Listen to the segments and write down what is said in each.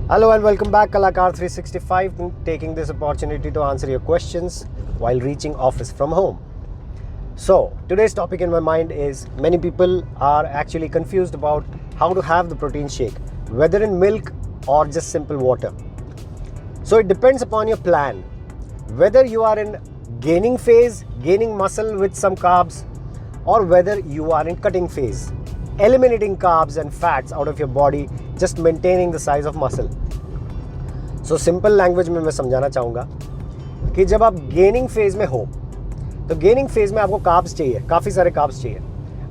Hello and welcome back, Kalakar 365, taking this opportunity to answer your questions while reaching office from home. So, today's topic in my mind is many people are actually confused about how to have the protein shake, whether in milk or just simple water. So, it depends upon your plan, whether you are in gaining phase, gaining muscle with some carbs, or whether you are in cutting phase, eliminating carbs and fats out of your body, just maintaining the size of muscle. So simple language में मैं समझाना चाहूँगा कि जब आप gaining phase में हो तो गेनिंग फेज में आपको कार्ब्स चाहिए, काफ़ी सारे कार्ब्स चाहिए.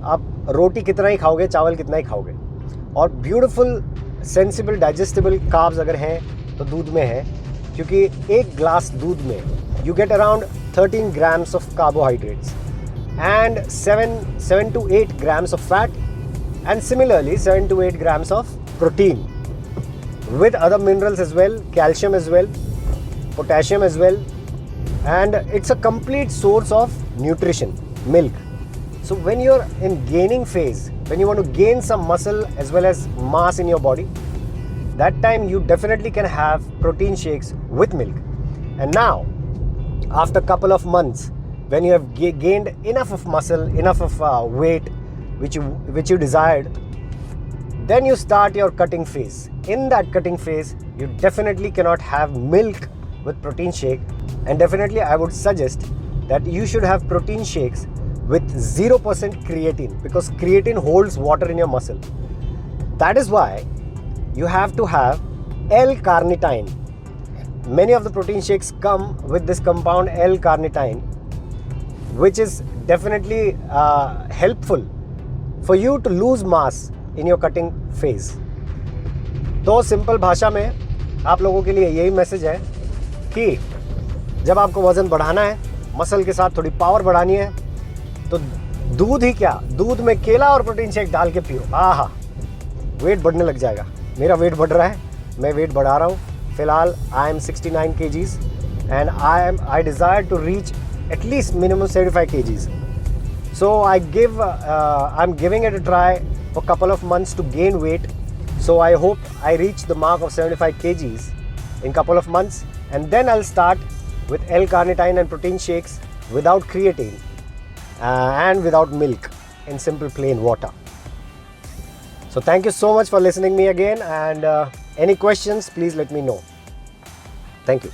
आप रोटी कितना ही खाओगे, चावल कितना ही खाओगे, और ब्यूटीफुल सेंसिबल डाइजेस्टिबल कार्ब्स अगर हैं तो दूध में है, क्योंकि एक ग्लास दूध में you get around 13 grams of carbohydrates and 7 to 8 grams of fat, and similarly 7 to 8 grams of protein with other minerals as well, calcium as well, potassium as well, and it's a complete source of nutrition, milk. So when you're in gaining phase, when you want to gain some muscle as well as mass in your body, that time you definitely can have protein shakes with milk. And now after a couple of months, when you have gained enough of muscle, enough of weight which you desired, then you start your cutting phase. In that cutting phase, you definitely cannot have milk with protein shake, and definitely I would suggest that you should have protein shakes with 0% creatine, because creatine holds water in your muscle. That is why you have to have L-carnitine. Many of the protein shakes come with this compound L-carnitine, which is definitely helpful for you to lose mass in your cutting phase. तो simple भाषा में आप लोगों के लिए यही message है कि जब आपको वज़न बढ़ाना है, मसल के साथ थोड़ी पावर बढ़ानी है, तो दूध ही क्या, दूध में केला और प्रोटीन शेक डाल के पियो. आहा, वेट बढ़ने लग जाएगा. मेरा वेट बढ़ रहा है, मैं वेट बढ़ा रहा हूँ. फ़िलहाल I am 69 kgs and I desire to reach at least minimum 75 kgs. So I'm giving it a try for a couple of months to gain weight. So I hope I reach the mark of 75 kgs in couple of months, and then I'll start with L-carnitine and protein shakes without creatine and without milk, in simple plain water. So thank you so much for listening me again, and any questions, please let me know. Thank you.